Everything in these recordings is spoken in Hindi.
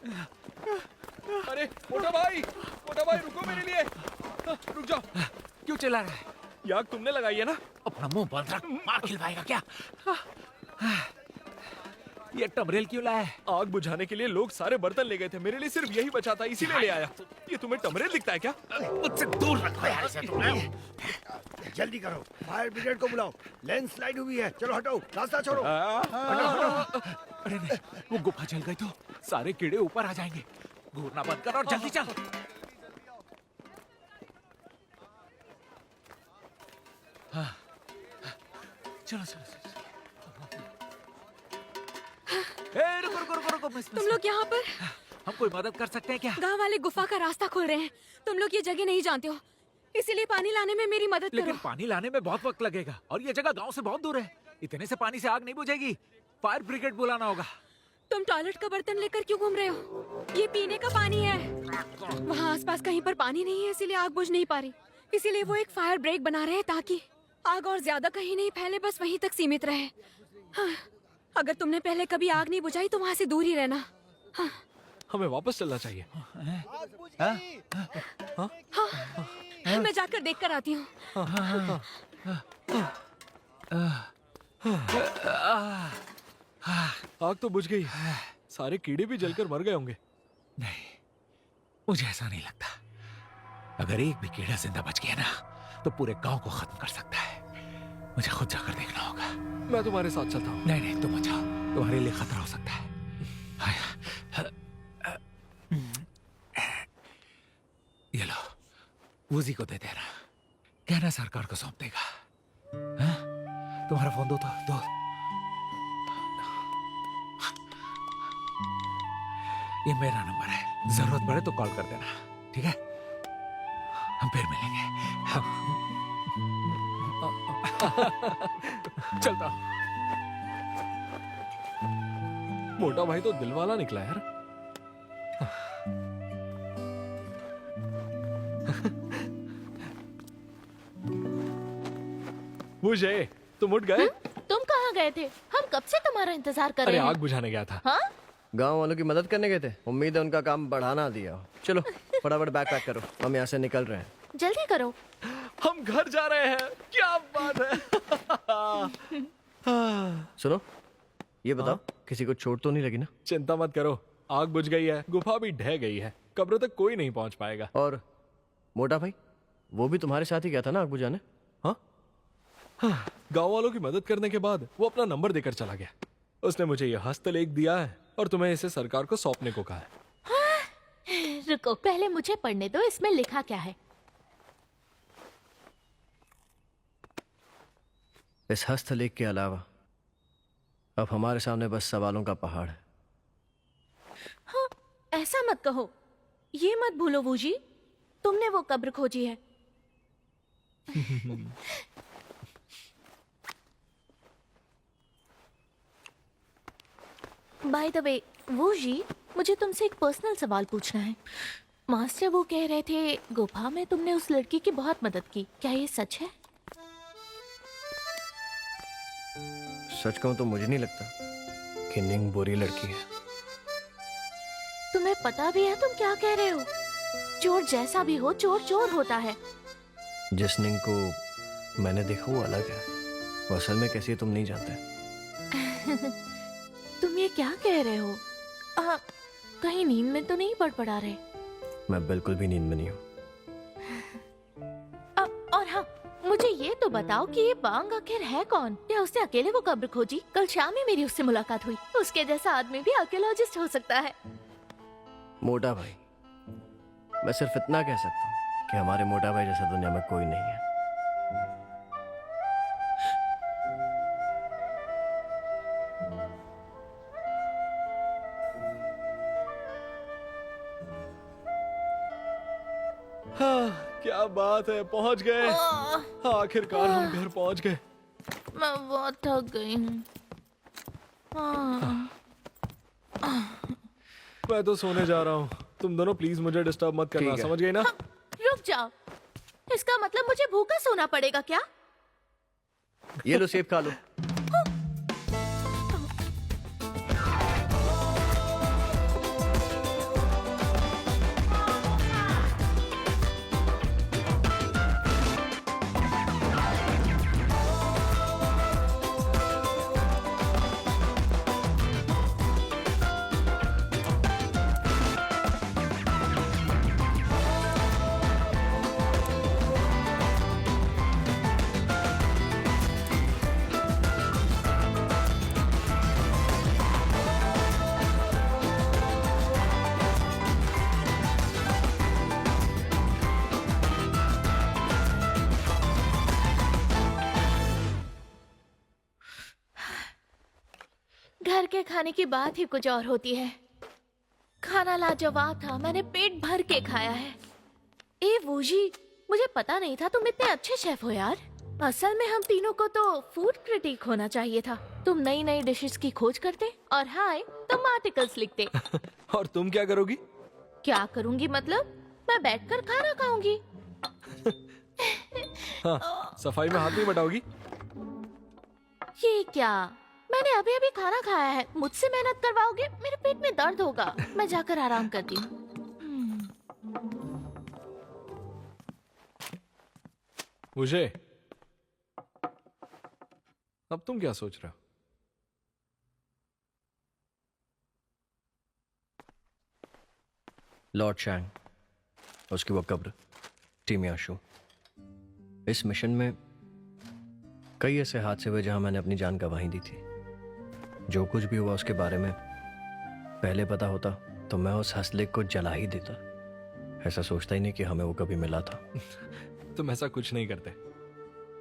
अरे मोटा भाई रुको मेरे लिए। रुक जाओ। क्यों चिल्ला रहा है? ये आग तुमने लगाई है ना? अपना मुंह बंद रख, मार खिलवाएगा क्या? ये टमरेल क्यों लाया है? आग बुझाने के लिए लोग सारे बर्तन ले गए थे, मेरे लिए सिर्फ यही बचा था, इसीलिए ले आया। ये तुम्हें टमरेल दिखता है क्या? मुझसे दूर रखो यार इसे तुम। जल्दी करो, फायर ब्रिगेड को बुलाओ। लैंडस्लाइड हुई है, चलो हटो, रास्ता छोड़ो। अरे नहीं, वो गुफा जल गई तो सारे कीड़े ऊपर आ जाएंगे। घूरना बंद कर और जल्दी चल। हाँ, चलो चलो चलो। रुको, तुम लोग यहाँ पर? हम कोई मदद कर सकते हैं क्या? गांव वाले गुफा का रास्ता खोल रहे हैं। तुम लोग ये जगह नहीं जानते हो, इसीलिए पानी लाने में मेरी मदद करो। लेकिन पानी लाने में बहुत वक्त लगेगा और ये जगह गांव से बहुत दूर है। इतने से पानी से आग नहीं बुझेगी। फायर ब्रिगेड बुलाना होगा। तुम टॉयलेट का बर्तन लेकर क्यों घूम रहे हो? ये पीने का पानी है। वहाँ आसपास कहीं पर पानी नहीं है, इसीलिए आग बुझ नहीं पा रही। इसीलिए वो एक फायर ब्रेक बना रहे हैं ताकि आग और ज्यादा कहीं नहीं फैले, बस वहीं तक सीमित रहे। हाँ, अगर तुमने पहले कभी आग नहीं बुझाई तो वहाँ से दूर ही रहना। हाँ, हमें वापस चलना चाहिए। मैं जाकर देख कर आती हूँ। आग तो बुझ गई, सारे कीड़े भी जलकर मर गए होंगे। नहीं, मुझे ऐसा नहीं लगता। अगर एक भी कीड़ा जिंदा बच गया ना तो पूरे गांव को खत्म कर सकता है। मुझे खुद जाकर देखना होगा। मैं तुम्हारे साथ चलता हूँ। नहीं नहीं, तुम जाओ, तुम्हारे लिए खतरा हो सकता है। ये लो, वूजी को दे देना, कहना सरकार को सौंप देगा। हाँ? तुम्हारा फोन दो तो दो। ये मेरा नंबर है, जरूरत पड़े तो कॉल कर देना, ठीक है? हम फिर मिलेंगे। चलता हूं। मोटा भाई तो दिलवाला निकला यार। मुझे तुम उठ गए? तुम कहाँ गए थे? हम कब से तुम्हारा इंतजार कर रहे अरे हैं। आग बुझाने गया था। हाँ? गांव वालों की मदद करने गए थे, उम्मीद है उनका काम बढ़ाना दिया हो। चलो फटाफट बैग पैक करो, हम यहाँ से निकल रहे हैं। जल्दी करो। हम घर जा रहे हैं, क्या बात है। सुनो, ये बताओ, किसी को चोट तो नहीं लगी ना? चिंता मत करो, आग बुझ गई है, गुफा भी ढह गई है, कब्र तक कोई नहीं पहुंच पाएगा। और मोटा भाई, वो भी तुम्हारे साथ ही गया था ना आग बुझाने? हाँ, गांव वालों की मदद करने के बाद वो अपना नंबर देकर चला गया। उसने मुझे यह हस्तलेख दिया है और तुम्हें इसे सरकार को सौंपने को कहा है। रुको, पहले मुझे पढ़ने दो, इसमें लिखा क्या है। इस हस्तलेख के अलावा अब हमारे सामने बस सवालों का पहाड़ है। हाँ, ऐसा मत कहो, ये मत भूलो वूजी, तुमने वो कब्र खोजी है। बाय द वे वूजी, मुझे तुमसे एक पर्सनल सवाल पूछना है। मास्टर वो कह रहे थे गुफा में तुमने उस लड़की की बहुत मदद की, क्या ये सच है? सच कहूं तो मुझे नहीं लगता कि निंग बुरी लड़की है। तुम्हें पता भी है तुम क्या कह रहे हो? चोर जैसा भी हो, चोर चोर होता है। जिस निंग को मैंने देखा वो अलग है, वो असल में कैसी है तुम नहीं जानते। तुम ये क्या कह रहे हो? कहीं नींद में तो नहीं बड़बड़ा रहे? मैं बिल्कुल भी नींद में नहीं हूँ। और हाँ, मुझे ये तो बताओ कि ये बांग आखिर है कौन? क्या उसने अकेले वो कब्र खोजी? कल शाम ही मेरी उससे मुलाकात हुई। उसके जैसा आदमी भी आर्कियोलॉजिस्ट हो सकता है। मोटा भाई, मैं सिर्फ इतना कह सकता हूँ कि हमारे मोटा भाई जैसा दुनिया में कोई नहीं है। हाँ, क्या बात है, पहुंच गए। आखिरकार हम घर पहुंच गए। मैं बहुत थक गई हूँ। मैं तो सोने जा रहा हूँ, तुम दोनों प्लीज मुझे डिस्टर्ब मत करना, ठीक है। समझ गई ना? रुक जाओ, इसका मतलब मुझे भूखा सोना पड़ेगा क्या? ये लो सेब खा लो। खाने की बात ही कुछ और होती है। खाना लाजवाब था, मैंने पेट भर के खाया है। ए वूजी, मुझे पता नहीं था तुम इतने अच्छे शेफ हो यार। असल में हम तीनों को तो फूड क्रिटिक होना चाहिए था। तुम नई नई डिशेस की खोज करते और हाय तुम आर्टिकल्स लिखते। और तुम क्या करोगी? क्या करूंगी मतलब? मैं बैठकर खाना खाऊंगी। हाँ, सफाई में हाथ नहीं बटाओगी? ये क्या? मैंने अभी अभी खाना खाया है, मुझसे मेहनत करवाओगे? मेरे पेट में दर्द होगा, मैं जाकर आराम करती हूँ। मुझे अब तुम क्या सोच रहे हो? लॉर्ड शैंग, उसकी वो कब्र, टीम याशु। इस मिशन में कई ऐसे हादसे हुए जहां मैंने अपनी जान गंवाई दी थी। जो कुछ भी हुआ उसके बारे में पहले पता होता तो मैं उस हंसलेख को जला ही देता। ऐसा सोचता ही नहीं कि हमें वो कभी मिला था। तुम ऐसा कुछ नहीं करते।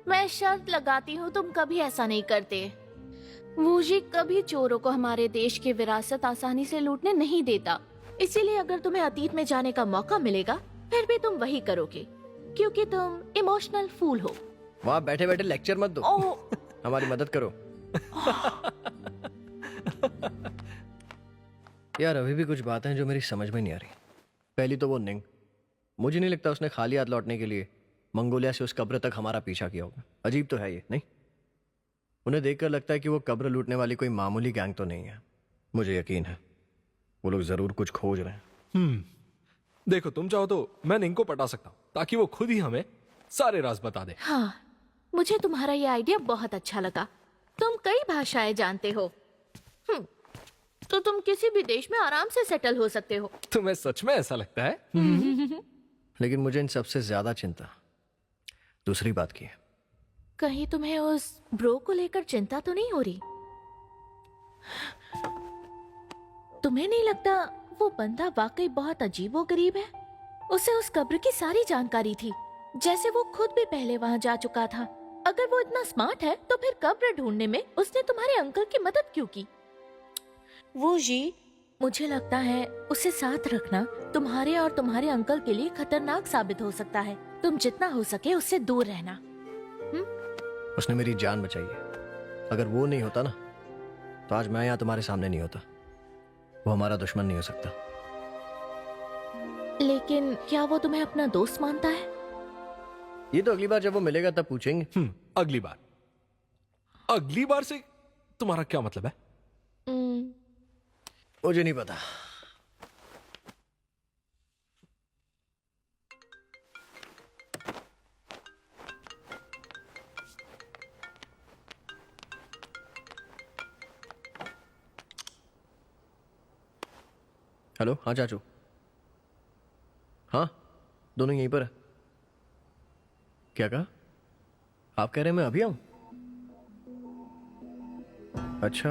मैं शर्त लगाती हूँ तुम कभी ऐसा नहीं करते। वूजी कभी चोरों को हमारे देश की विरासत आसानी से लूटने नहीं देता। इसीलिए अगर तुम्हें अतीत में जाने का मौका मिलेगा फिर भी तुम वही करोगे, क्योंकि तुम इमोशनल फूल हो। वहां बैठे बैठे लेक्चर मत दो। हमारी मदद करो। यार अभी भी कुछ बातें हैं जो मेरी समझ में नहीं आ रही। पहली तो वो निंग, मुझे नहीं लगता उसने खाली हाथ लौटने के लिए मंगोलिया से उस कब्र तक हमारा पीछा किया होगा। अजीब तो है ये, नहीं? उन्हें देखकर लगता है कि वो कब्र लूटने वाली कोई मामूली गैंग तो नहीं है। मुझे यकीन है वो लोग जरूर कुछ खोज रहे हैं। देखो, तुम चाहो तो मैं निंग को पटा सकता हूँ ताकि वो खुद ही हमें सारे राज बता दे। हाँ, मुझे तुम्हारा ये आइडिया बहुत अच्छा लगा। तुम कई भाषाएं जानते हो, तो तुम किसी भी देश में आराम से सेटल हो सकते हो। तुम्हें सच में ऐसा लगता है? लेकिन मुझे इन सबसे ज्यादा चिंता दूसरी बात की है। कहीं तुम्हें उस ब्रो को लेकर चिंता तो नहीं हो रही? तुम्हें नहीं लगता वो बंदा वाकई बहुत अजीबोगरीब है? उसे उस कब्र की सारी जानकारी थी, जैसे वो खुद भी पहले वहां जा चुका था। अगर वो इतना स्मार्ट है तो फिर कब्र ढूंढने में उसने तुम्हारे अंकल की मदद क्यों की? वो जी, मुझे लगता है उसे साथ रखना तुम्हारे और तुम्हारे अंकल के लिए खतरनाक साबित हो सकता है। तुम जितना हो सके उससे दूर रहना। उसने मेरी जान बचाई है। अगर वो नहीं होता ना तो आज मैं यहाँ तुम्हारे सामने नहीं होता। वो हमारा दुश्मन नहीं हो सकता। लेकिन क्या वो तुम्हें अपना दोस्त मानता है? ये तो अगली बार जब वो मिलेगा तब पूछेंगे। अगली बार? अगली बार से तुम्हारा क्या मतलब है? मुझे नहीं पता। हेलो, हाँ चाचू। हाँ, दोनों यहीं पर है। क्या कहा? आप कह रहे हैं मैं अभी आऊं? अच्छा,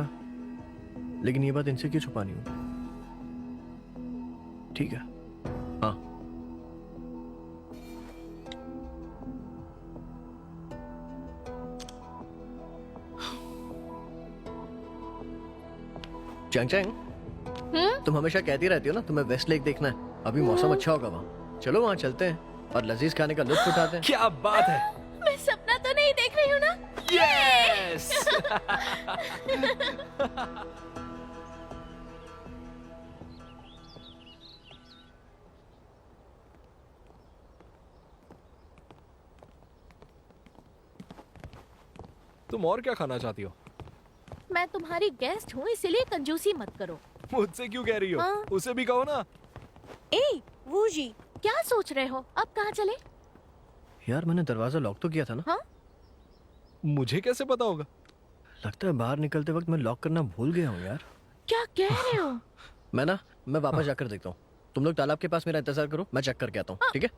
लेकिन ये बात इनसे क्यों छुपानी होगी? ठीक है, हाँ। चैंग चैंग, तुम हमेशा कहती रहती हो ना तुम्हें वेस्ट लेक देखना है। अभी मौसम अच्छा होगा वहाँ, चलो वहाँ चलते हैं और लजीज खाने का लुत्फ उठाते हैं। क्या बात है! मैं सपना तो नहीं देख रही हूँ ना? यस! तुम और क्या खाना चाहती हो? मैं तुम्हारी गेस्ट हूँ, इसीलिए कंजूसी मत करो। मुझसे क्यों कह रही हो? हाँ? उसे भी कहो ना। ए वो जी, क्या सोच रहे हो? अब कहाँ चले? यार मैंने दरवाजा लॉक तो किया था ना। हाँ? मुझे कैसे पता होगा? लगता है बाहर निकलते वक्त मैं लॉक करना भूल गया हूँ यार। क्या कह रहे हो? मैं वापस जाकर देखता हूँ। तुम लोग तालाब के पास मेरा इंतजार करो, मैं चेक करके आता हूँ, ठीक है?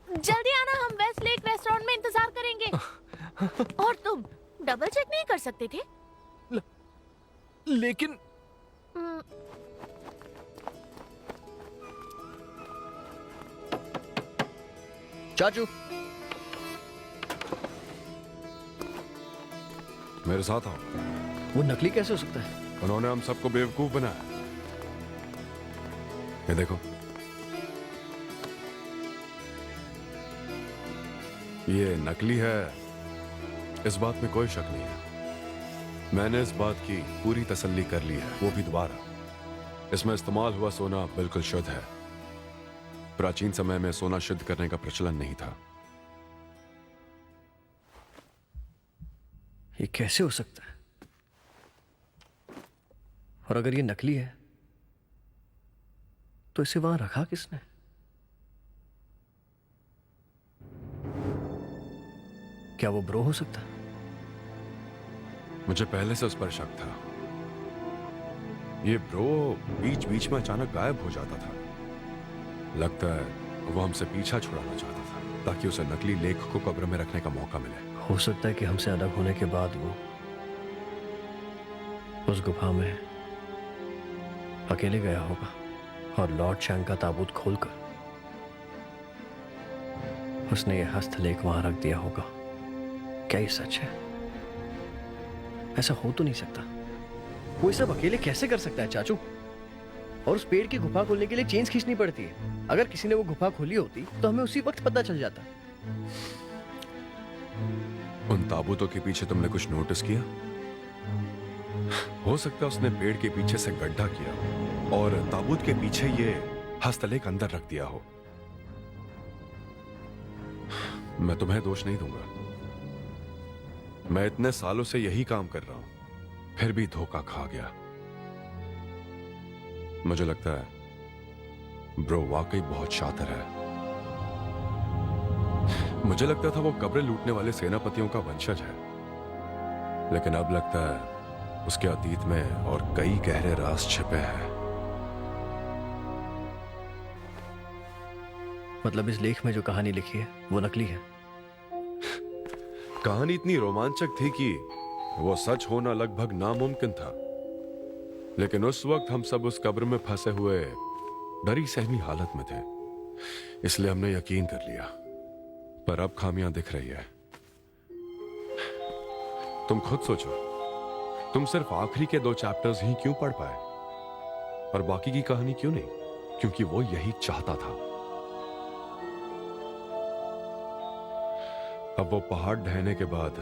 जल्दी आना, हम वेस्ट लेक रेस्टोरेंट में इंतजार करेंगे। और तुम डबल चेक नहीं कर सकते थे? लेकिन चाचू, मेरे साथ आओ। वो नकली कैसे हो सकता है? उन्होंने हम सबको बेवकूफ बनाया। ये देखो, ये नकली है, इस बात में कोई शक नहीं है। मैंने इस बात की पूरी तसल्ली कर ली है, वो भी दोबारा। इसमें इस्तेमाल हुआ सोना बिल्कुल शुद्ध है। प्राचीन समय में सोना शुद्ध करने का प्रचलन नहीं था। ये कैसे हो सकता है? और अगर ये नकली है तो इसे वहां रखा किसने? क्या वो ब्रो हो सकता है? मुझे पहले से उस पर शक था। ये ब्रो बीच बीच में अचानक गायब हो जाता था। लगता है वो हमसे पीछा छुड़ाना चाहता था ताकि उसे नकली लेख को कब्र में रखने का मौका मिले। हो सकता है कि हमसे अलग होने के बाद वो उस गुफा में अकेले गया होगा और लॉर्ड चैंग का ताबूत खोलकर उसने ये हस्तलेख वहां रख दिया होगा। क्या ये सच है? ऐसा हो तो नहीं सकता। वो ये सब अकेले कैसे कर सकता है चाचू? और उस पेड़ की गुफा खोलने के लिए चेन्स खींचनी पड़ती है। अगर किसी ने वो गुफा खोली होती तो हमें उसी वक्त पता चल जाता। उन ताबूतों के पीछे तुमने कुछ नोटिस किया? हो सकता है उसने पेड़ के पीछे से गड्ढा किया और ताबूत के पीछे ये हस्तलेख अंदर रख दिया हो। मैं तुम्हें दोष नहीं दूंगा। मैं इतने सालों से यही काम कर रहा हूं, फिर भी धोखा खा गया। मुझे लगता है ब्रो वाकई बहुत शातिर है। मुझे लगता था वो कब्रें लूटने वाले सेनापतियों का वंशज है, लेकिन अब लगता है उसके अतीत में और कई गहरे राज छिपे हैं। मतलब इस लेख में जो कहानी लिखी है वो नकली है? कहानी इतनी रोमांचक थी कि वो सच होना लगभग नामुमकिन था। लेकिन उस वक्त हम सब उस कब्र में फंसे हुए डरी सहमी हालत में थे, इसलिए हमने यकीन कर लिया। पर अब खामियां दिख रही है। तुम खुद सोचो, तुम सिर्फ आखिरी के 2 चैप्टर्स ही क्यों पढ़ पाए और बाकी की कहानी क्यों नहीं? क्योंकि वो यही चाहता था। अब वो पहाड़ ढहने के बाद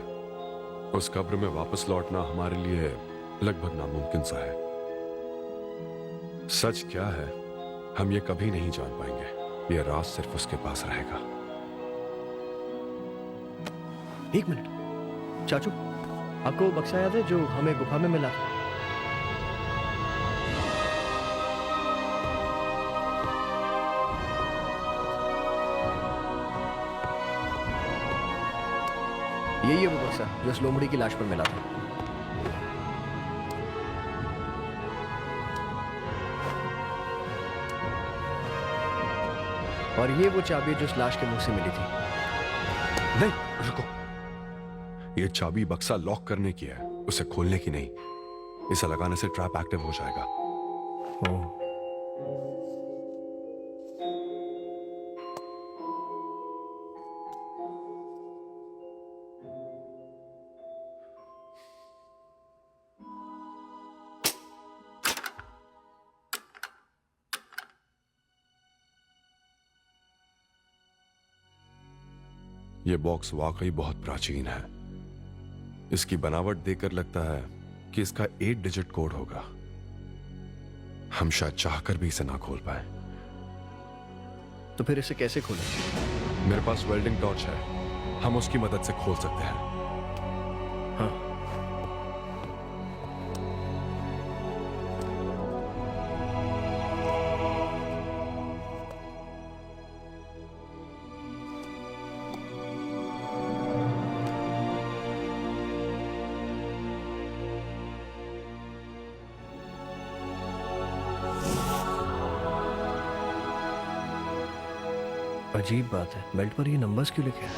उस कब्र में वापस लौटना हमारे लिए लगभग नामुमकिन सा है। सच क्या है हम ये कभी नहीं जान पाएंगे। ये राज सिर्फ उसके पास रहेगा। एक मिनट चाचू, आपको वो बक्सा याद है जो हमें गुफा में मिला था? यही है वो बक्सा जो उस लोमड़ी की लाश पर मिला था। और ये वो चाबी जो उस लाश के मुंह से मिली थी। नहीं, रुको। ये चाबी बक्सा लॉक करने की है, उसे खोलने की नहीं। इसे लगाने से ट्रैप एक्टिव हो जाएगा। ओह, ये बॉक्स वाकई बहुत प्राचीन है। इसकी बनावट देखकर लगता है कि इसका 8 डिजिट कोड होगा। हम शायद चाहकर भी इसे ना खोल पाए। तो फिर इसे कैसे खोलें? मेरे पास वेल्डिंग टॉर्च है, हम उसकी मदद से खोल सकते हैं। हाँ, अजीब बात है, बेल्ट पर ये नंबर्स क्यों लिखे हैं?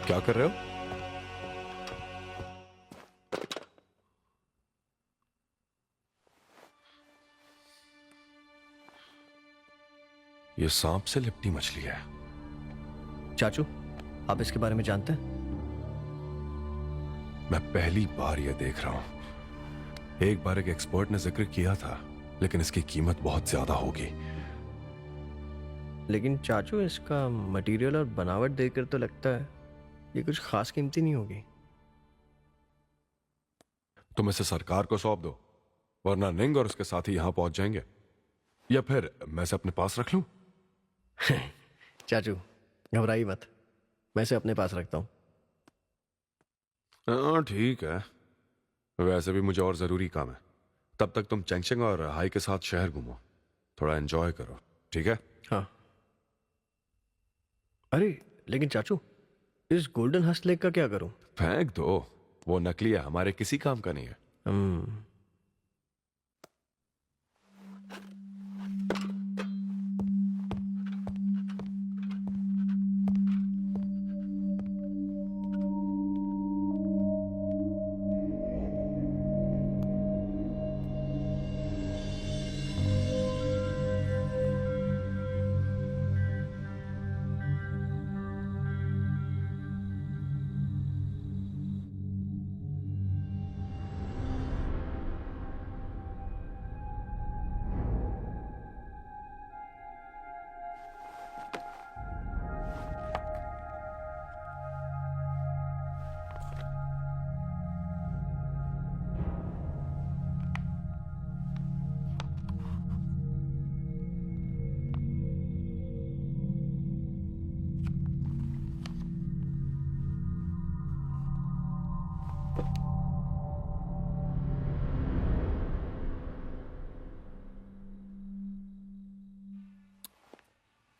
क्या कर रहे हो? ये सांप से लिपटी मछली है। चाचू, आप इसके बारे में जानते हैं? मैं पहली बार ये देख रहा हूं। एक बार एक एक्सपर्ट ने जिक्र किया था, लेकिन इसकी कीमत बहुत ज्यादा होगी। लेकिन चाचू, इसका मटेरियल और बनावट देखकर तो लगता है ये कुछ खास कीमती नहीं होगी। तुम इसे सरकार को सौंप दो, वरना निंग और उसके साथी यहां पहुंच जाएंगे। या फिर मैं इसे अपने पास रख लूं? चाचू, घबराइए मत, मैं इसे अपने पास रखता हूं। हाँ ठीक है, वैसे भी मुझे और जरूरी काम है। तब तक तुम चेंगचेंग और हाई के साथ शहर घूमो, थोड़ा एंजॉय करो, ठीक है? हाँ। अरे लेकिन चाचू, इस गोल्डन हस्ट लेक का क्या करूं? फेंक दो, वो नकली है, हमारे किसी काम का नहीं है।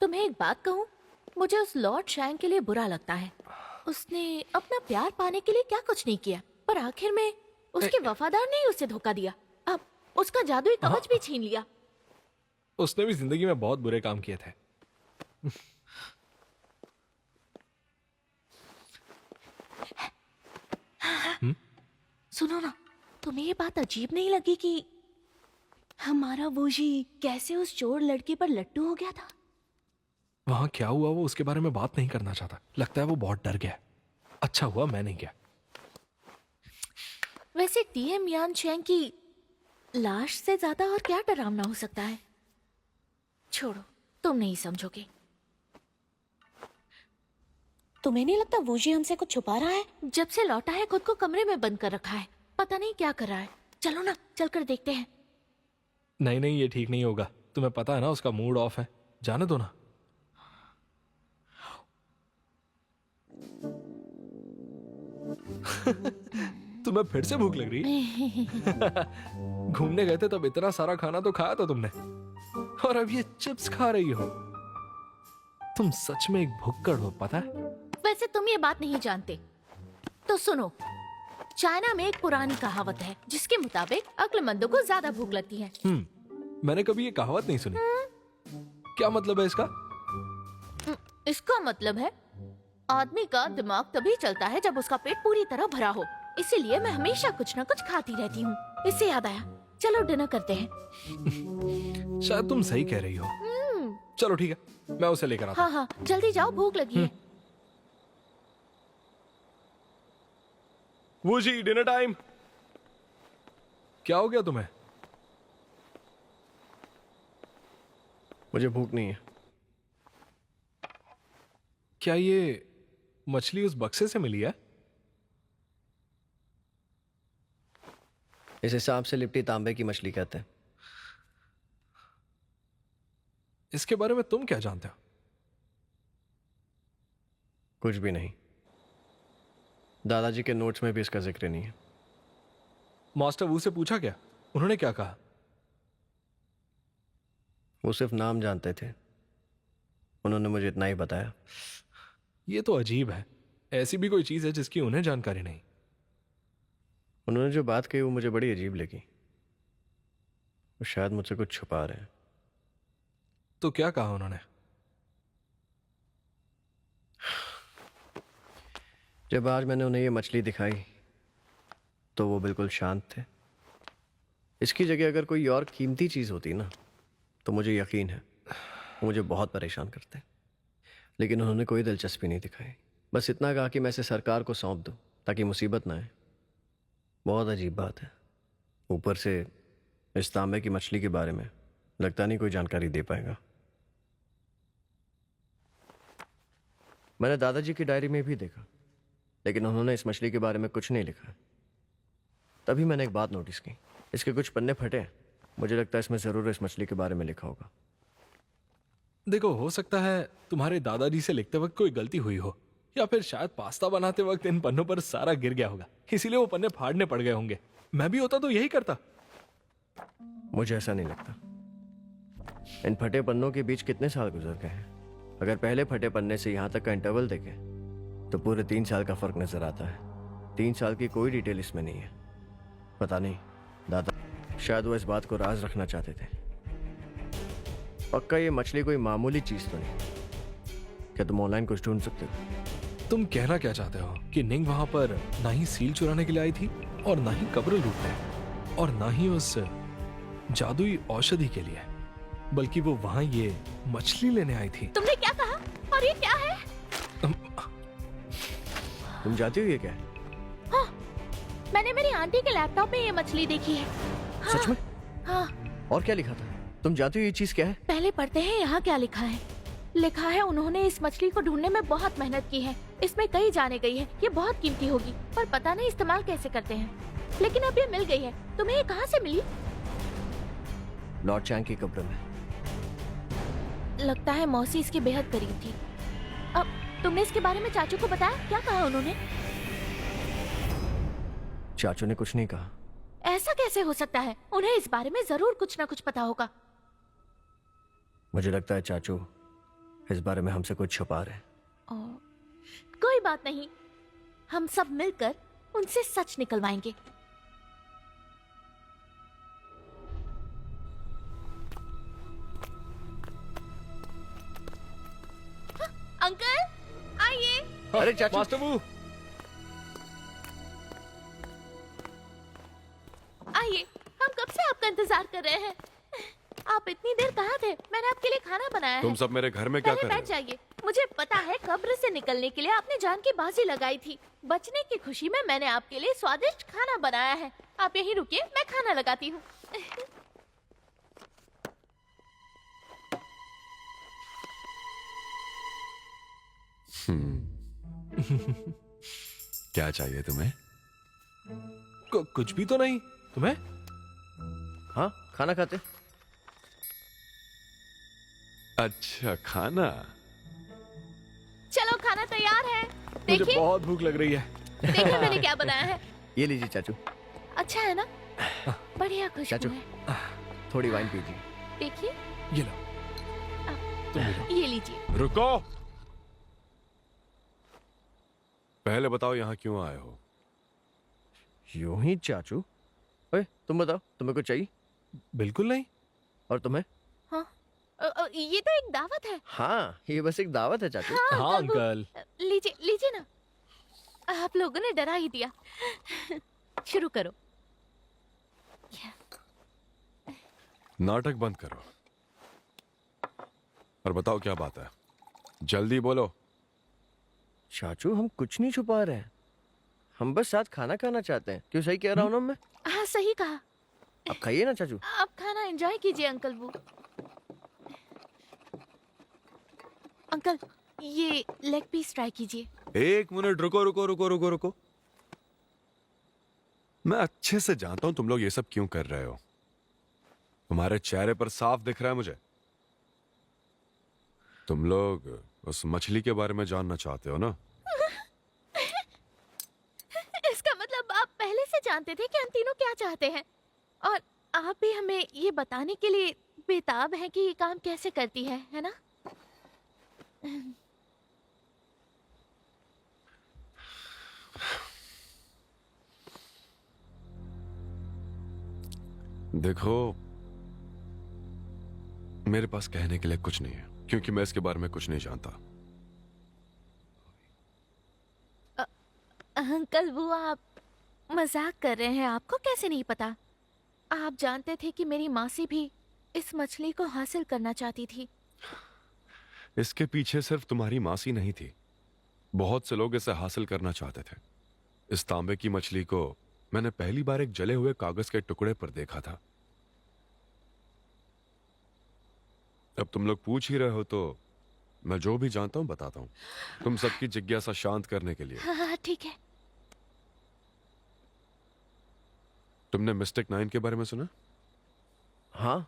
तुम्हें एक बात कहूँ, मुझे उस लॉर्ड शैंग के लिए बुरा लगता है। उसने अपना प्यार पाने के लिए क्या कुछ नहीं किया, पर आखिर में उसके वफादार ने ही उसे धोखा दिया। अब उसका जादुई कवच भी छीन लिया। उसने भी जिंदगी में बहुत बुरे काम किए थे। सुनो ना, तुम्हें ये बात अजीब नहीं लगी कि हमारा वोजी कैसे उस चोर लड़की पर लट्टू हो गया था? वहां क्या हुआ वो उसके बारे में बात नहीं करना चाहता। लगता है वो बहुत डर गया। अच्छा हुआ मैं नहीं गया। वैसे टीएम यान चैंग की लाश से ज्यादा और क्या डरावना हो सकता है? छोड़ो, तुम नहीं समझोगे। तुम्हें नहीं लगता वोजी हमसे कुछ छुपा रहा है? जब से लौटा है खुद को कमरे में बंद कर रखा है, पता नहीं क्या कर रहा है। चलो ना, चलकर देखते हैं। नहीं नहीं, ये ठीक नहीं होगा। तुम्हें पता है ना उसका मूड ऑफ है, जाने दो ना। तुम्हें फिर से भूख लग रही है? घूमने गए थे तब इतना सारा खाना तो खाया था तुमने, और अब ये चिप्स खा रही हो। तुम सच में एक भुक्कड़ हो, पता है? वैसे तुम ये बात नहीं जानते तो सुनो। चाइना में एक पुरानी कहावत है जिसके मुताबिक अक्लमंदों को ज्यादा भूख लगती है। मैंने कभी ये कहावत नहीं सुनी। क्या मतलब है इसका? इसका मतलब है आदमी का दिमाग तभी चलता है जब उसका पेट पूरी तरह भरा हो। इसीलिए मैं हमेशा कुछ न कुछ खाती रहती हूँ। इससे याद आया, चलो डिनर करते हैं। शायद तुम सही कह रही हो। चलो ठीक है, मैं उसे लेकर आता हूँ। हाँ हाँ, जल्दी जाओ, भूख लगी है। वो जी, डिनर टाइम। क्या हो गया तुम्हें? मुझे भूख नहीं है। क्या ये मछली उस बक्से से मिली है? इसे सांप से लिपटी तांबे की मछली कहते हैं। इसके बारे में तुम क्या जानते हो? कुछ भी नहीं। दादाजी के नोट्स में भी इसका जिक्र नहीं है। मास्टर वू से पूछा क्या? उन्होंने क्या कहा? वो सिर्फ नाम जानते थे, उन्होंने मुझे इतना ही बताया। ये तो अजीब है। ऐसी भी कोई चीज है जिसकी उन्हें जानकारी नहीं? उन्होंने जो बात कही वो मुझे बड़ी अजीब लगी। वो शायद मुझसे कुछ छुपा रहे हैं। तो क्या कहा उन्होंने? जब आज मैंने उन्हें ये मछली दिखाई तो वो बिल्कुल शांत थे। इसकी जगह अगर कोई और कीमती चीज़ होती ना तो मुझे यकीन है वो मुझे बहुत परेशान करते, लेकिन उन्होंने कोई दिलचस्पी नहीं दिखाई। बस इतना कहा कि मैं इसे सरकार को सौंप दूं ताकि मुसीबत ना आए। बहुत अजीब बात है, ऊपर से इस तांबे की मछली के बारे में लगता नहीं कोई जानकारी दे पाएगा। मैंने दादाजी की डायरी में भी देखा, लेकिन उन्होंने इस मछली के बारे में कुछ नहीं लिखा। तभी मैंने एक बात नोटिस की, इसके कुछ पन्ने फटे हैं। मुझे लगता है इसमें जरूर इस मछली के बारे में लिखा होगा। देखो, हो सकता है तुम्हारे दादाजी से लिखते वक्त कोई गलती हुई हो, या फिर शायद पास्ता बनाते वक्त इन पन्नों पर सारा गिर गया होगा, इसीलिए वो पन्ने फाड़ने पड़ गए होंगे। मैं भी होता तो यही करता। मुझे ऐसा नहीं लगता। इन फटे पन्नों के बीच कितने साल गुजर गए हैं। अगर पहले फटे पन्ने से यहाँ तक का इंटरवल देखें तो पूरे 3 साल का फर्क नजर आता है। 3 साल की कोई डिटेल इसमें नहीं है। पता नहीं, दादा शायद वो इस बात को राज रखना चाहते थे। पक्का ये मछली कोई मामूली चीज तो नहीं। क्या तुम ऑनलाइन कुछ ढूंढ सकते हो? तुम कहना क्या चाहते हो कि निंग वहां पर ना ही सील चुराने के लिए आई थी, और ना ही कब्र लूटने, और ना ही उस जादुई औषधि के लिए, बल्कि वो वहां ये मछली लेने आई थी? तुमने क्या कहा? और ये क्या है? तुम जानती हो ये क्या है? हाँ, मैंने मेरी आंटी के लैपटॉप में ये मछली देखी है। हाँ, सच में? हाँ, और क्या लिखा था? तुम जानती हो ये चीज क्या है? पहले पढ़ते हैं यहाँ क्या लिखा है। लिखा है उन्होंने इस मछली को ढूंढने में बहुत मेहनत की है। इसमें कई जाने गई है। ये बहुत कीमती होगी, पर पता नहीं इस्तेमाल कैसे करते हैं। लेकिन अब ये मिल गई है। तुम्हें ये कहाँ से मिली? लॉर्ड चैंग की कब्र में। लगता है मौसी इसके बेहद करीब थी। अब तुमने इसके बारे में चाचू को बताया? क्या कहा उन्होंने? चाचू ने कुछ नहीं कहा। ऐसा कैसे हो सकता है? उन्हें इस बारे में जरूर कुछ न कुछ पता होगा। मुझे लगता है चाचू इस बारे में हमसे कुछ छुपा रहे हैं। कोई बात नहीं, हम सब मिलकर उनसे सच निकलवाएंगे। अंकल आइए। अरे चाचू, मास्टर बू, आइए, हम कब से आपका इंतजार कर रहे हैं। आप इतनी देर कहाँ थे? मैंने आपके लिए खाना बनाया तुम है। सब मेरे घर में क्या पहले कर रहे बैठ हो? जाइए। मुझे पता है कब्र से निकलने के लिए आपने जान की बाजी लगाई थी। बचने की खुशी में मैंने आपके लिए स्वादिष्ट खाना बनाया है। आप यहीं रुकिए, मैं खाना लगाती हूँ। क्या चाहिए तुम्हें? कुछ भी तो नहीं। तुम्हें? हाँ, खाना खाते। अच्छा, खाना। चलो खाना तैयार है। मुझे देखिए, बहुत भूख लग रही है। देखिए मैंने क्या बनाया है। ये लीजिए चाचू। अच्छा है ना? बढ़िया खुशबू चाचू। है। थोड़ी वाइन पीजिए। देखिए, ये लो, तुम भी लो। ये लीजिए। रुको, पहले बताओ यहाँ क्यों आए हो? यूं ही चाचू। ओए, तुम बताओ, तुम्हें कुछ चाहिए? बिल्कुल नहीं। और तुम्हें? हाँ, ये तो एक दावत है। हाँ, ये बस एक दावत है चाचू। हाँ अंकल, अंकल। लीजिए लीजिए ना। आप लोगों ने डरा ही दिया। शुरू करो। नाटक बंद करो और बताओ क्या बात है। जल्दी बोलो। चाचू, हम कुछ नहीं छुपा रहे हैं। हम बस साथ खाना खाना चाहते हैं। क्यों, सही कह रहा हूँ ना मैं? हाँ, सही कहा। अब खाइए ना चाचू। आप खाना एंजॉय कीजिए अंकल वो। अंकल, ये लेग पीस ट्राई कीजिए। एक मिनट, रुको रुको रुको रुको रुको। मैं अच्छे से जानता हूं तुम लोग ये सब क्यों कर रहे हो। तुम्हारे चेहरे पर साफ दिख रहा है मुझे। तुम लोग उस मछली के बारे में जानना चाहते हो ना? इसका मतलब आप पहले से जानते थे कि हम तीनों क्या चाहते हैं, और आप भी हमें ये बताने के लिए बेताब हैं कि ये काम कैसे करती है ना? देखो, मेरे पास कहने के लिए कुछ नहीं है, क्योंकि मैं इसके बारे में कुछ नहीं जानता। अंकल वो आप मजाक कर रहे हैं, आपको कैसे नहीं पता? आप जानते थे कि मेरी मासी भी इस मछली को हासिल करना चाहती थी। इसके पीछे सिर्फ तुम्हारी मासी नहीं थी, बहुत से लोग इसे हासिल करना चाहते थे। इस तांबे की मछली को मैंने पहली बार एक जले हुए कागज के टुकड़े पर देखा था। अब तुम लोग पूछ ही रहे हो तो मैं जो भी जानता हूं बताता हूं, तुम सबकी जिज्ञासा शांत करने के लिए। हाँ ठीक है। तुमने मिस्टिक 9 के बारे में सुना? हाँ,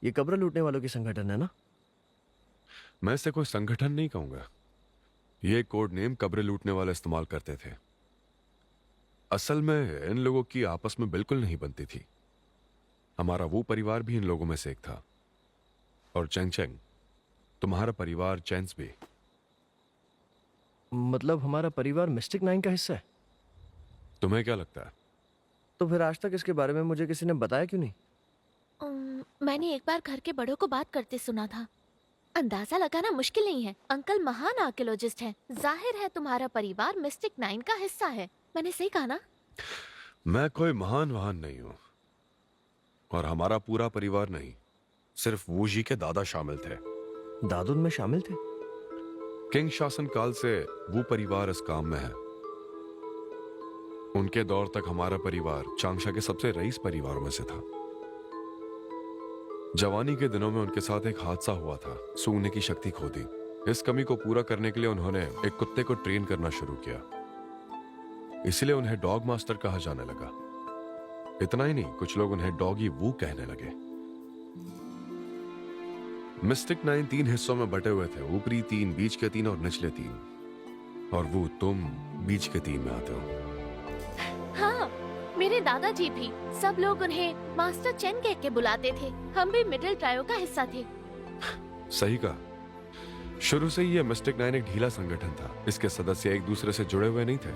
ये कब्र लूटने वालों की संगठन है ना? मैं इसे कोई संगठन नहीं कहूंगा, ये कोड नेम कब्र लूटने वाले इस्तेमाल करते थे। असल में इन लोगों की आपस में बिल्कुल नहीं बनती थी। हमारा वो परिवार भी इन लोगों में से एक था, और चेंग चेंग तुम्हारा परिवार चैंस भी। मतलब हमारा परिवार मिस्टिक 9 का हिस्सा है? तुम्हें क्या लगता है? तो फिर आज तक इसके बारे में मुझे किसी ने बताया क्यों नहीं? मैंने एक बार घर के बड़ों को बात करते सुना था। अंदाजा लगाना मुश्किल नहीं है, अंकल महान आर्कियोलॉजिस्ट हैं। जाहिर है तुम्हारा परिवार मिस्टिक 9 का हिस्सा है। मैंने सही कहा ना? मैं कोई महान वहान नहीं हूं, और हमारा पूरा परिवार नहीं, सिर्फ वूजी के दादा शामिल थे। दादू में शामिल थे? किंग शासन काल से वो परिवार इस काम में है। उनके दौर तक हमारा परिवार चांगशा के सबसे रईस परिवारों में से था। जवानी के दिनों में उनके साथ एक हादसा हुआ था, सूंघने की शक्ति खो दी। इस कमी को पूरा करने के लिए उन्होंने एक कुत्ते को ट्रेन करना शुरू किया, इसलिए उन्हें डॉग मास्टर कहा जाने लगा। इतना ही नहीं, कुछ लोग उन्हें डॉगी वू कहने लगे। मिस्टिक 9 3 हिस्सों में बटे हुए थे, ऊपरी 3, बीच के 3 और निचले 3। और वो तुम बीच के 3 में आते हो। हाँ, मेरे दादाजी भी। सब लोग उन्हें मास्टर चेन कह के बुलाते थे। हम भी मिडिल ट्रायो का हिस्सा थे। सही कहा। शुरू से ही ये मिस्टिक 9 एक ढीला संगठन था। इसके सदस्य एक दूसरे से जुड़े हुए नहीं थे।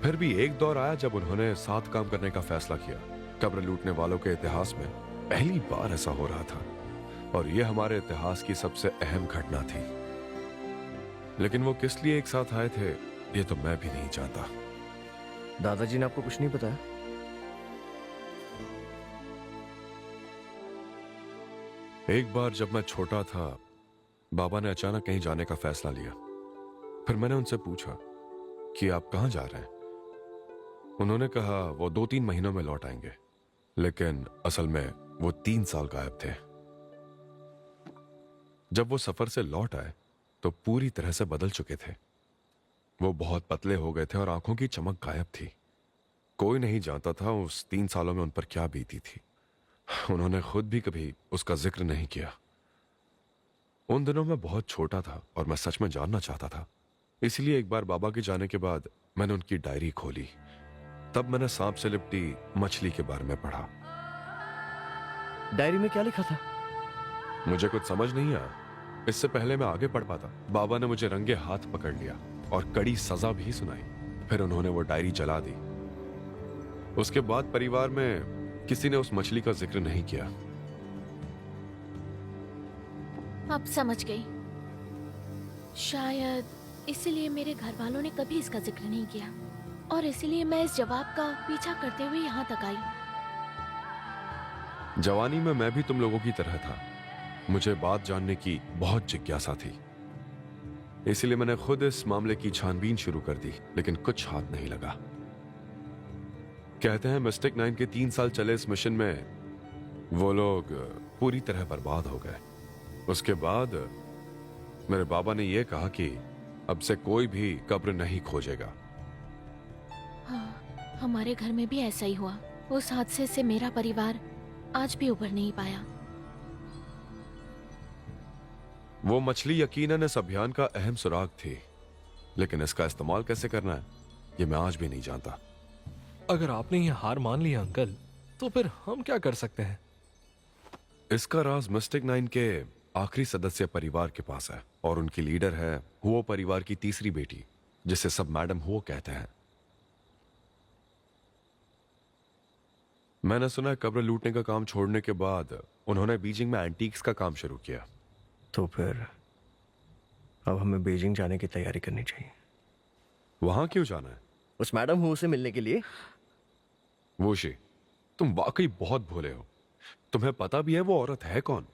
फिर भी एक दौर आया जब उन्होंने साथ काम करने का फैसला किया। कब्र लूटने वालों के इतिहास में पहली बार ऐसा हो रहा था, और यह हमारे इतिहास की सबसे अहम घटना थी। लेकिन वो किस लिए एक साथ आए थे, ये तो मैं भी नहीं जानता। दादाजी ने आपको कुछ नहीं बताया? एक बार जब मैं छोटा था, बाबा ने अचानक कहीं जाने का फैसला लिया। फिर मैंने उनसे पूछा कि आप कहां जा रहे हैं। उन्होंने कहा वो 2-3 महीनों में लौट आएंगे, लेकिन असल में वो 3 साल गायब थे। जब वो सफर से लौट आए तो पूरी तरह से बदल चुके थे। वो बहुत पतले हो गए थे और आंखों की चमक गायब थी। कोई नहीं जानता था उस 3 सालों में उन पर क्या बीती थी। उन्होंने खुद भी कभी उसका जिक्र नहीं किया। उन दिनों मैं बहुत छोटा था और मैं सच में जानना चाहता था। इसलिए एक बार बाबा के जाने के बाद मैंने उनकी डायरी खोली। तब मैंने सांप से लिपटी मछली के बारे में पढ़ा। डायरी में क्या लिखा था? मुझे कुछ समझ नहीं आया। इससे पहले मैं आगे पढ़ पाता, बाबा ने मुझे रंगे हाथ पकड़ लिया और कड़ी सजा भी सुनाई। फिर उन्होंने वो डायरी जला दी। उसके बाद परिवार में किसी ने उस मछली का जिक्र नहीं किया। अब समझ गई। शायद इसलिए मेरे घर वालों ने कभी इसका जिक्र नहीं किया, और इसलिए मैं इस जवाब का पीछा करते हुए यहाँ तक आई। जवानी में मैं भी तुम लोगों की तरह था। मुझे बात जानने की बहुत जिज्ञासा थी, इसलिए मैंने खुद इस मामले की छानबीन शुरू कर दी, लेकिन कुछ हाथ नहीं लगा। कहते हैं मिस्टिक 9 के 3 साल चले इस मिशन में वो लोग पूरी तरह बर्बाद हो गए। उसके बाद मेरे बाबा ने यह कहा कि अब से कोई भी कब्र नहीं खोजेगा। हाँ, हमारे घर में भी ऐसा ही हुआ। उस हादसे से मेरा परिवार आज भी उभर नहीं पाया। वो मछली यकीनन इस अभियान का अहम सुराग थी, लेकिन इसका इस्तेमाल कैसे करना है ये मैं आज भी नहीं जानता। अगर आपने ये हार मान लिया अंकल, तो फिर हम क्या कर सकते हैं? इसका राज मिस्टिक 9 के आखिरी सदस्य परिवार के पास है, और उनकी लीडर है हुओ परिवार की तीसरी बेटी, जिसे सब मैडम हुओ कहते हैं। मैंने सुना है कब्र लूटने का काम छोड़ने के बाद उन्होंने बीजिंग में एंटीक्स का काम शुरू किया। तो फिर अब हमें बीजिंग जाने की तैयारी करनी चाहिए। वहां क्यों जाना है? उस मैडम हु से मिलने के लिए। वोशी, तुम वाकई बहुत भोले हो। तुम्हें पता भी है वो औरत है कौन।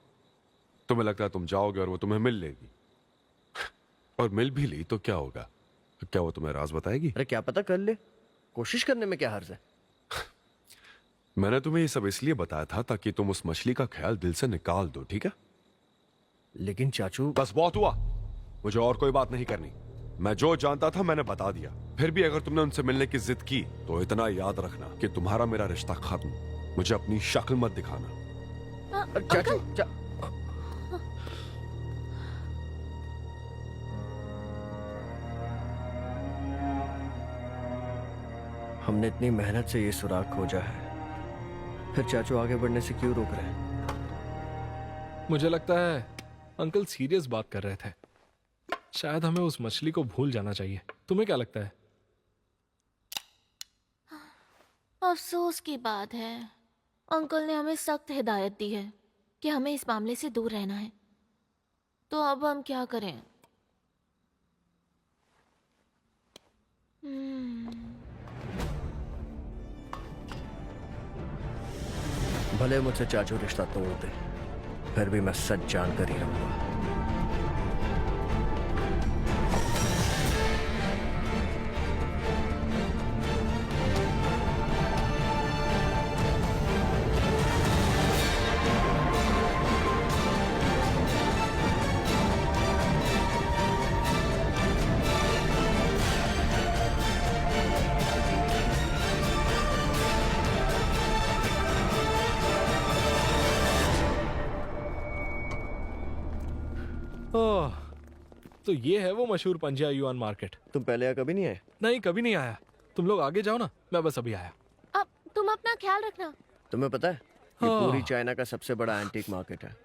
तुम्हें लगता है तुम जाओगे और वो तुम्हें मिल लेगी, और मिल भी ली तो क्या होगा? क्या वो तुम्हें राज बताएगी? अरे क्या पता, कर ले, कोशिश करने में क्या हर्ज है। मैंने तुम्हें ये सब इसलिए बताया था ताकि तुम उस मछली का ख्याल दिल से निकाल दो, ठीक है? लेकिन चाचू, बस बहुत हुआ, मुझे और कोई बात नहीं करनी। मैं जो जानता था मैंने बता दिया। फिर भी अगर तुमने उनसे मिलने की जिद की तो इतना याद रखना कि तुम्हारा मेरा रिश्ता खत्म। मुझे अपनी शक्ल मत दिखाना। चाचू हमने इतनी मेहनत से ये सुराग खोजा है, फिर चाचू आगे बढ़ने से क्यों रोक रहे हैं? मुझे लगता है अंकल सीरियस बात कर रहे थे। शायद हमें उस मछली को भूल जाना चाहिए। तुम्हें क्या लगता है? अफसोस की बात है, अंकल ने हमें सख्त हिदायत दी है कि हमें इस मामले से दूर रहना है। तो अब हम क्या करें? भले मुझसे चाचू रिश्ता तोड़ दे, फिर भी मैं सच जानकर ही रहूंगा। ओह, तो ये है वो मशहूर पंजिया युआन मार्केट। तुम पहले यहाँ कभी नहीं आए? नहीं, कभी नहीं आया। तुम लोग आगे जाओ ना, मैं बस अभी आया। अब तुम अपना ख्याल रखना। तुम्हें पता है ये हाँ। पूरी चाइना का सबसे बड़ा एंटीक मार्केट है।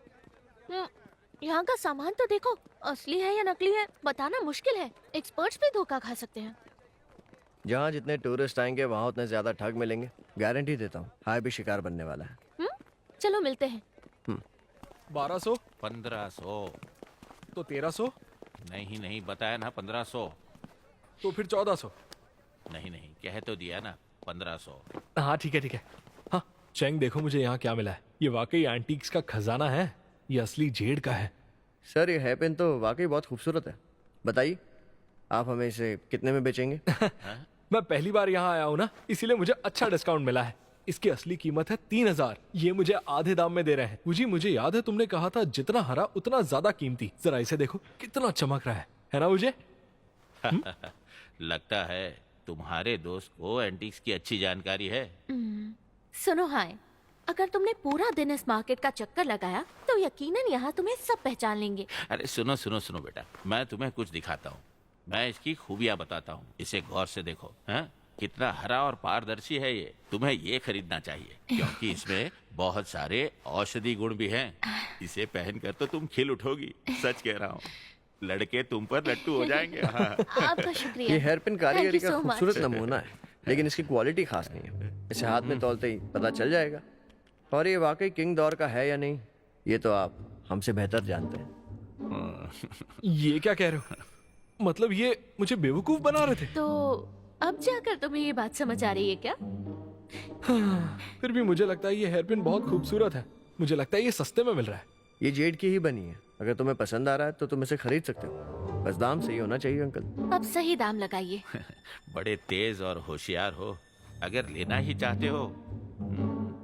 यहाँ का सामान तो देखो, असली है या नकली है बताना मुश्किल है। एक्सपर्ट्स भी धोखा खा सकते हैं। जहाँ जितने टूरिस्ट आएंगे वहाँ उतने ज्यादा ठग मिलेंगे, गारंटी देता हूँ। हाय भी शिकार बनने वाला है। चलो मिलते हैं। 1200 1500। तो 1300 नहीं नहीं, बताया ना 1500। तो फिर 1400। नहीं नहीं, कह तो दिया ना 1500। हाँ ठीक है ठीक है। हाँ चैंग, देखो मुझे यहाँ क्या मिला है। ये वाकई एंटीक्स का खजाना है। ये असली जेड का है। सर ये हेयर पिन तो वाकई बहुत खूबसूरत है। बताइए आप हमें इसे कितने में बेचेंगे? मैं पहली बार यहाँ आया हूँ ना, इसीलिए मुझे अच्छा डिस्काउंट मिला है। इसकी असली कीमत है 3000। ये मुझे आधे दाम में दे रहे हैं। मुझे याद है तुमने कहा था जितना हरा उतना ज्यादा कीमती। जरा इसे देखो कितना चमक रहा है ना मुझे? लगता है तुम्हारे दोस्त को एंटीक्स की अच्छी जानकारी है। सुनो हाय, अगर तुमने पूरा दिन इस मार्केट का चक्कर लगाया तो यकीनन यहाँ तुम्हें सब पहचान लेंगे। अरे सुनो सुनो सुनो बेटा, मैं तुम्हें कुछ दिखाता हूँ। मैं इसकी खूबियाँ बताता हूँ, इसे गौर से देखो। हैं? कितना हरा और पारदर्शी है ये। तुम्हें ये खरीदना चाहिए क्योंकि इसमें बहुत सारे औषधि गुण भी हैं। इसे पहनकर तो तुम खिल उठोगी, सच कह रहा हूँ। लड़के तुम पर लट्टू हो जाएंगे। हाँ। आपका शुक्रिया। ये हेयर पिन कारीगरी Thank you का so much. खूबसूरत नमूना है, लेकिन इसकी क्वालिटी खास नहीं है। इसे हाथ में तौलते ही पता चल जाएगा। और ये वाकई किंग दौर का है या नहीं, ये तो आप हमसे बेहतर जानते हैं। ये क्या कह रहे हो? मतलब ये मुझे बेवकूफ बना रहे थे? तो अब जाकर तुम्हें ये बात समझ आ रही है क्या? फिर भी मुझे लगता है ये हेयरपिन बहुत खूबसूरत है। मुझे लगता है ये सस्ते में मिल रहा है। ये जेड की ही बनी है। अगर तुम्हें पसंद आ रहा है तो तुम इसे खरीद सकते हो। बस दाम सही होना चाहिए अंकल। अब सही दाम लगाइए। बड़े तेज और होशियार हो। अगर लेना ही चाहते हो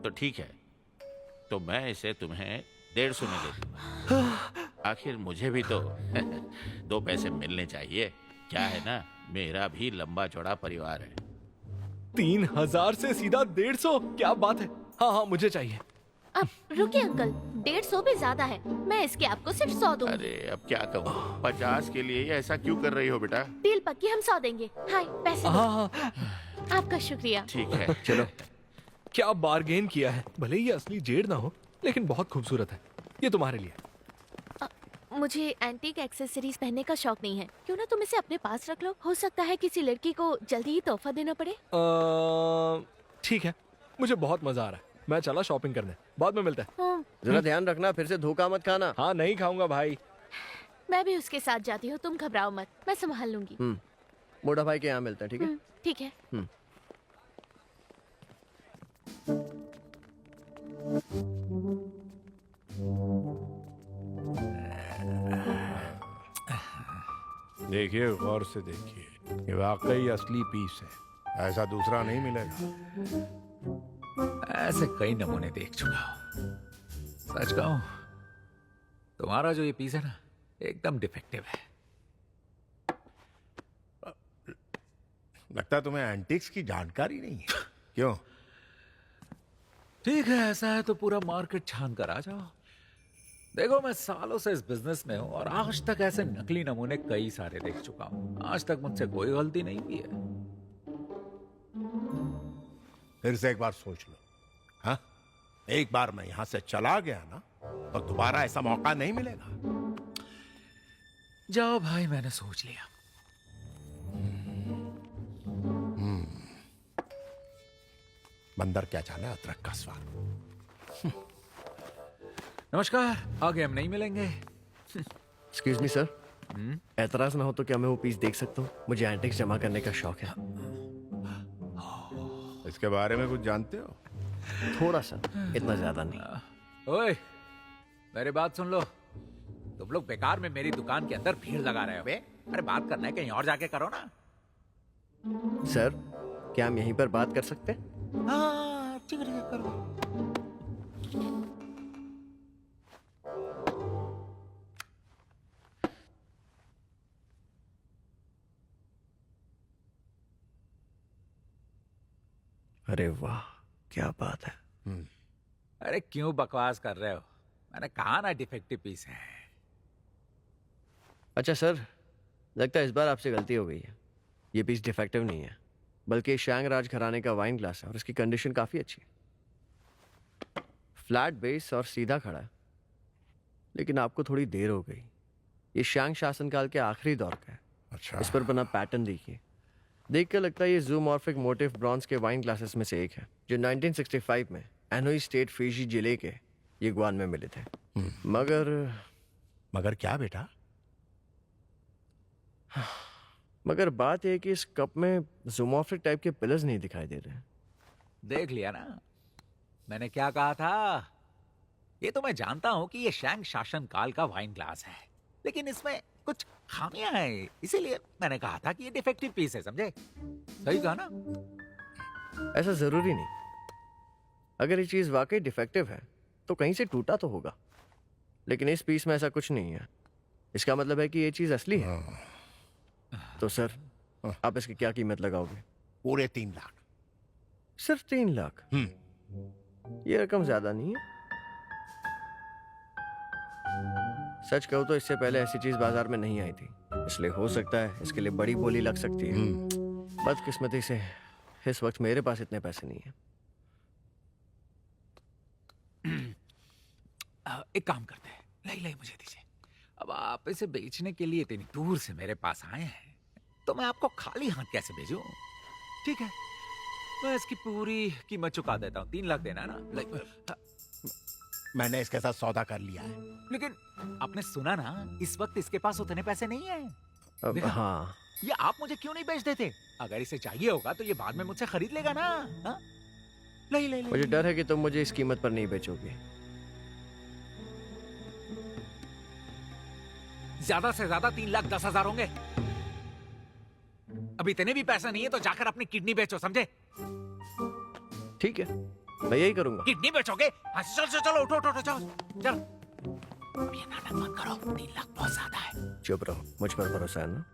तो ठीक है, तो मैं इसे तुम्हें 150 में दे दूंगा। आखिर मुझे भी तो 2 पैसे मिलने चाहिए। क्या है ना, मेरा भी लंबा चौड़ा परिवार है। 3000 से सीधा 150? क्या बात है। हाँ हाँ मुझे चाहिए। अब रुकिए अंकल, 150 भी ज्यादा है। मैं इसके आपको सिर्फ 100 दूंगी। अरे अब क्या कहूँ, 50 के लिए ऐसा क्यों कर रही हो बेटा? डील पक्की, हम 100 देंगे। हाय पैसे दो। हाँ हाँ आपका शुक्रिया। ठीक है चलो। क्या बार्गेन किया है। भले ही ये असली जेड ना हो, लेकिन बहुत खूबसूरत है। ये तुम्हारे लिए। मुझे एंटीक एक्सेसरीज पहनने का शौक नहीं है। क्यों ना तुम इसे अपने पास रख लो, हो सकता है किसी लड़की को जल्दी ही तोहफा देना पड़े। ठीक है, मुझे बहुत मजा आ रहा है। मैं चला शॉपिंग करने, बाद में मिलते हैं। जरा ध्यान रखना, फिर से धोखा मत खाना। हाँ नहीं खाऊंगा भाई। मैं भी उसके साथ जाती हूँ, तुम घबराओ मत, मैं संभाल लूंगी। मोटा भाई के यहाँ मिलते हैं, ठीक है? ठीक है। देखिए, गौर से देखिए, ये वाकई असली पीस है, ऐसा दूसरा नहीं मिलेगा। ऐसे कई नमूने देख चुका हूं। सच कहूं, तुम्हारा जो ये पीस है ना, एकदम डिफेक्टिव है। लगता है तुम्हें एंटिक्स की जानकारी नहीं है। क्यों? ठीक है, ऐसा है तो पूरा मार्केट छान कर आ जाओ। देखो, मैं सालों से इस बिजनेस में हूं और आज तक ऐसे नकली नमूने कई सारे देख चुका हूं। आज तक मुझसे कोई गलती नहीं हुई है। फिर से एक बार सोच लो। हाँ, एक बार मैं यहां से चला गया ना, तो दोबारा ऐसा मौका नहीं मिलेगा। जाओ भाई, मैंने सोच लिया। बंदर क्या जाने अदरक का स्वाद। नमस्कार, आगे हम नहीं मिलेंगे। एक्सक्यूज मी सर, एतराज ना हो तो क्या मैं वो पीस देख सकता हूँ? मुझे एंटिक्स जमा करने का शौक है। इसके बारे में कुछ जानते हो? थोड़ा सा, इतना ज्यादा नहीं। ओए, मेरी बात सुन लो। तुम लोग बेकार में मेरी दुकान के अंदर भीड़ लगा रहे हो बे। अरे बात करना है, कहीं और जाके करो ना। सर, क्या हम यहीं पर बात कर सकते हैं? हाँ, ठीक है, करो। अरे वाह, क्या बात है। अरे क्यों बकवास कर रहे हो? मैंने कहा ना डिफेक्टिव पीस है। अच्छा सर, लगता है इस बार आपसे गलती हो गई है। ये पीस डिफेक्टिव नहीं है, बल्कि शांग राज घराने का वाइन ग्लास है और इसकी कंडीशन काफी अच्छी है। फ्लैट बेस और सीधा खड़ा है, लेकिन आपको थोड़ी देर हो गई। ये शांग शासनकाल के आखिरी दौर का है। अच्छा, इस पर बना पैटर्न देखिए। देख कर लगता है ये जूमॉर्फिक मोटिव ब्रॉन्ज के वाइन ग्लासेस में से एक है, जो 1965 में एनोई स्टेट फिजी जिले के यिगुआन में मिले थे। मगर क्या बेटा? मगर बात यह है कि इस कप में जूमॉर्फिक टाइप के पिलर्स नहीं दिखाई दे रहे। देख लिया ना, मैंने क्या कहा था। ये तो मैं जानता हूं कि ये शैंग शासन काल का वाइन ग्लास है, लेकिन इसमें कुछ खामियां हैं, इसीलिए मैंने कहा था कि ये डिफेक्टिव पीस है। समझे? सही कहा ना? ऐसा जरूरी नहीं। अगर ये चीज वाकई डिफेक्टिव है तो कहीं से टूटा तो होगा, लेकिन इस पीस में ऐसा कुछ नहीं है। इसका मतलब है कि ये चीज असली है। तो सर, आप इसकी क्या कीमत लगाओगे? पूरे 3 लाख। सिर्फ 3 लाख? ये रकम ज्यादा नहीं है। सच कहूं तो इससे पहले ऐसी चीज बाजार में नहीं आई थी, इसलिए हो सकता है इसके लिए बड़ी बोली लग सकती है। बदकिस्मती से इस वक्त मेरे पास इतने पैसे नहीं है। एक काम करते हैं, लाई मुझे दीजिए। अब आप इसे बेचने के लिए इतनी दूर से मेरे पास आए हैं, तो मैं आपको खाली हाथ कैसे भेजूं? ठीक है, मैं इसकी पूरी कीमत चुका देता हूँ। 3 लाख देना है ना? मैंने इसके साथ सौदा कर लिया है। लेकिन आपने सुना ना, इस वक्त इसके पास उतने पैसे नहीं है। अब देखा? हाँ, ये आप मुझे क्यों नहीं बेच देते? अगर इसे चाहिए होगा तो ये बाद में मुझसे खरीद लेगा ना। हाँ? ले। मुझे डर है कि तुम मुझे इस कीमत पर नहीं बेचोगे। ज्यादा से ज्यादा 3,10,000 होंगे। अब इतने भी पैसा नहीं है तो जाकर अपनी किडनी बेचो, समझे? ठीक है, मैं यही करूंगा। किडनी बेचोगे? हाँ, चलो उठो चलो। अब ये नाटक मत करो, 3 लाख बहुत ज्यादा है। चुप रहो, मुझ पर भरोसा है ना?